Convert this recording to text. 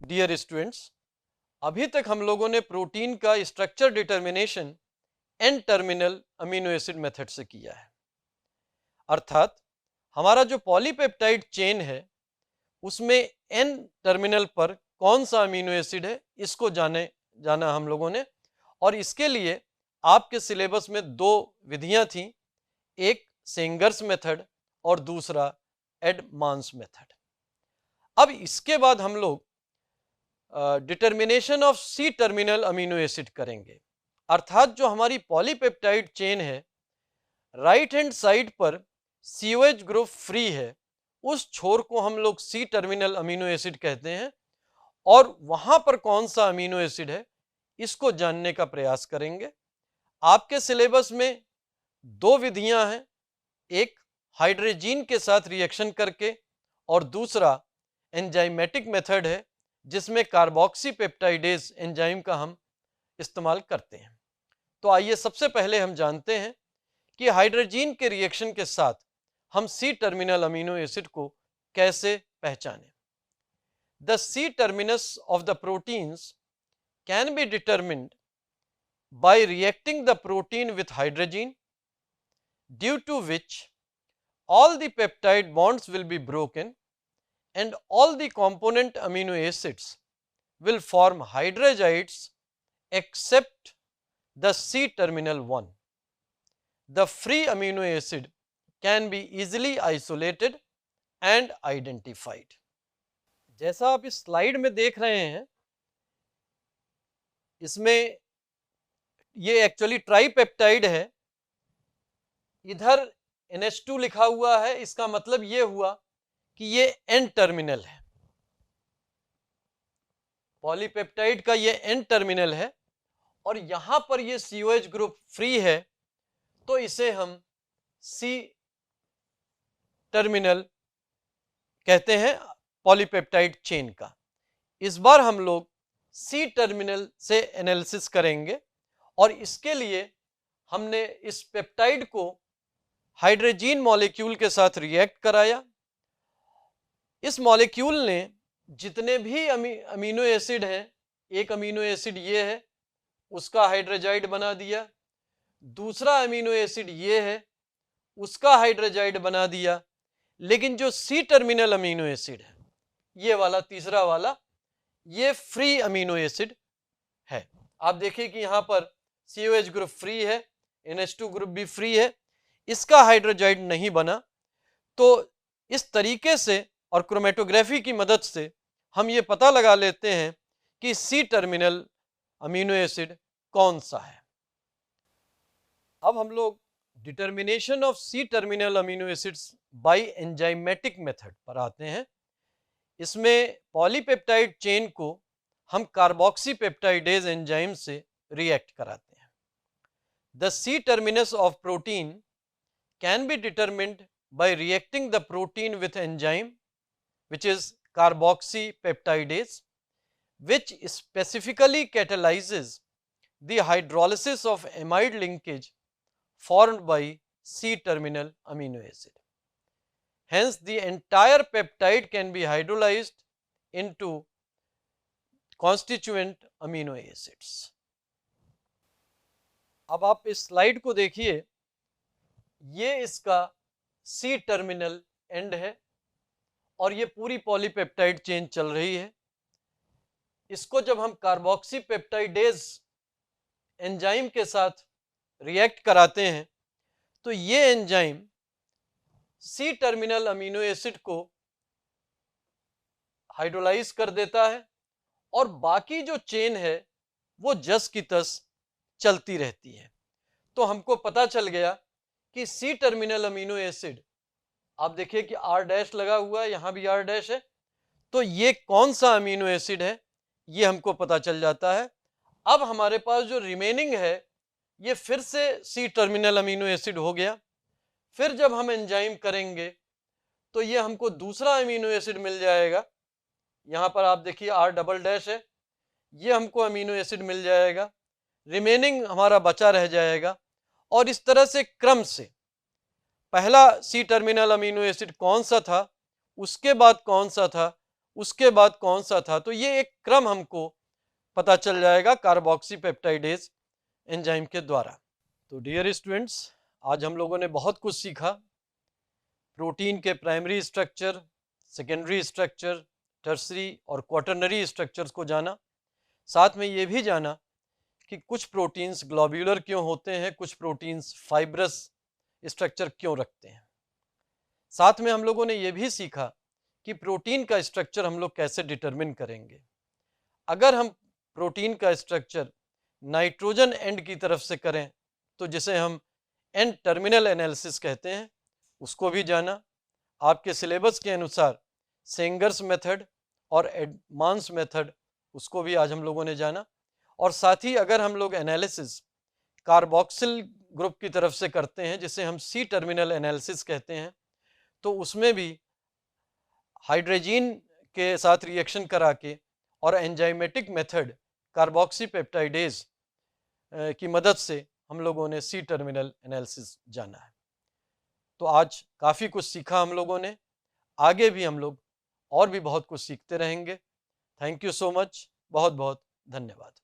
Dear students, अभी तक हम लोगों ने प्रोटीन का structure determination N terminal amino acid method से किया है। अर्थात हमारा जो पॉलीपेप्टाइड चेन है उसमें एन टर्मिनल पर कौन सा अमीनो एसिड है इसको जाना हम लोगों ने। और इसके लिए आपके सिलेबस में दो विधियां थीं, एक सेंगर्स मेथड और दूसरा एडमांस मेथड। अब इसके बाद हम लोग determination of C terminal amino acid करेंगे। अर्थात जो हमारी पॉलीपेप्टाइड चेन है, राइट हैंड साइड पर सीओएच ग्रुप फ्री है, उस छोर को हम लोग सी टर्मिनल अमीनो एसिड कहते हैं, और वहां पर कौन सा अमीनो एसिड है इसको जानने का प्रयास करेंगे। आपके सिलेबस में दो विधियां हैं, एक हाइड्रोजीन के साथ रिएक्शन करके और दूसरा एंजाइमेटिक मेथड है जिसमें कार्बोक्सी पेप्टाइडेज एंजाइम का हम इस्तेमाल करते हैं। तो आइए सबसे पहले हम जानते हैं कि हाइड्रोजीन के रिएक्शन के साथ हम सी टर्मिनल अमीनो एसिड को कैसे पहचानें। The C terminus of the proteins can be determined by reacting the protein with hydrogen, due to which all the peptide bonds will be broken and all the component amino acids will form hydrogides except the C terminal one. The free amino acid can be easily isolated and identified. जैसा आप इस slide में देख रहे हैं, इसमें ये actually tripeptide है, इधर NH2 लिखा हुआ है, इसका मतलब ये हुआ कि ये एन टर्मिनल है, पॉलीपेप्टाइड का ये एन टर्मिनल है, और यहां पर ये COH ग्रुप फ्री है, तो इसे हम सी टर्मिनल कहते हैं पॉलीपेप्टाइड चेन का। इस बार हम लोग सी टर्मिनल से एनालिसिस करेंगे, और इसके लिए हमने इस पेप्टाइड को हाइड्रोजीन मॉलिक्यूल के साथ रिएक्ट कराया। इस मॉलिक्यूल ने जितने भी अमीनो एसिड हैं, एक अमीनो एसिड ये है, उसका हाइड्रोजाइड बना दिया, दूसरा अमीनो एसिड ये है, उसका हाइड्रोजाइड बना दिया, लेकिन जो सी टर्मिनल अमीनो एसिड है, ये वाला तीसरा वाला, ये फ्री अमीनो एसिड है। आप देखिए कि यहां पर COH ग्रुप फ्री है, NH2 ग्रुप भी फ्री है, इसका हाइड्रोजाइड नहीं बना। तो इस तरीके से और क्रोमेटोग्राफी की मदद से हम ये पता लगा लेते हैं कि सी टर्मिनल अमीनो एसिड कौन सा है। अब हम लोग determination of C terminal amino acids by enzymatic method पर आते हैं। इसमें पॉलीपेप्टाइड चेन को हम कार्बोक्सी पेप्टाइडेज एंजाइम से रिएक्ट कराते हैं। The C terminus of protein can be determined by reacting the protein with enzyme which is carboxy peptidase, which specifically catalyzes the hydrolysis of amide linkage formed by C terminal amino acid. Hence the entire peptide can be hydrolyzed into constituent amino acids. अब आप इस slide को देखिए, ये इसका C terminal and है और ये पूरी पॉलीपेप्टाइड चेन चल रही है। इसको जब हम कार्बोक्सी पेप्टाइडेज एंजाइम के साथ रिएक्ट कराते हैं तो ये enzyme C terminal amino acid को हाइड्रोलाइज कर देता है, और बाकी जो चेन है वो जस की तस चलती रहती है। तो हमको पता चल गया कि सी टर्मिनल अमीनो एसिड, आप देखिए कि R डैश लगा हुआ है, यहां भी R डैश है, तो ये कौन सा अमीनो एसिड है ये हमको पता चल जाता है। अब हमारे पास जो रिमेनिंग है ये फिर से सी टर्मिनल अमीनो एसिड हो गया। फिर जब हम एंजाइम करेंगे तो ये हमको दूसरा अमीनो एसिड मिल जाएगा, यहां पर आप देखिए R डबल डैश है, ये हमको अमीनो एसिड मिल जाएगा, रिमेनिंग हमारा बचा रह जाएगा। और इस तरह से क्रम से पहला सी टर्मिनल अमीनो एसिड कौन सा था, उसके बाद कौन सा था, उसके बाद कौन सा था, तो ये एक क्रम हमको पता चल जाएगा कार्बोक्सी पेप्टाइडेज एंजाइम के द्वारा। तो डियर स्टूडेंट्स, आज हम लोगों ने बहुत कुछ सीखा। प्रोटीन के primary structure, secondary structure, tertiary और क्वाटरनरी स्ट्रक्चर्स को जाना। साथ में ये भी जाना कि कुछ प्रोटीन्स ग्लोब्यूलर क्यों होते हैं, कुछ प्रोटीन्स फाइब्रस स्ट्रक्चर क्यों रखते हैं। साथ में हम लोगों ने ये भी सीखा कि प्रोटीन का स्ट्रक्चर हम लोग कैसे डिटरमिन करेंगे। अगर हम प्रोटीन का स्ट्रक्चर नाइट्रोजन एंड की तरफ से करें तो जिसे हम एंड टर्मिनल एनालिसिस कहते हैं, उसको भी जाना। आपके सिलेबस के अनुसार सेंगर्स मेथड और एडवांस मेथड, उसको भी आज हम लोगों ने जाना। और साथ ही अगर हम लोग एनालिसिस कार्बोक्सिल ग्रुप की तरफ से करते हैं, जिसे हम सी टर्मिनल एनालिसिस कहते हैं, तो उसमें भी हाइड्रोजन के साथ रिएक्शन करा के और एंजाइमेटिक मेथड कार्बोक्सी पेप्टाइडेज की मदद से हम लोगों ने सी टर्मिनल एनालिसिस जाना है। तो आज काफ़ी कुछ सीखा हम लोगों ने, आगे भी हम लोग और भी बहुत कुछ सीखते रहेंगे। थैंक यू सो मच, बहुत बहुत धन्यवाद।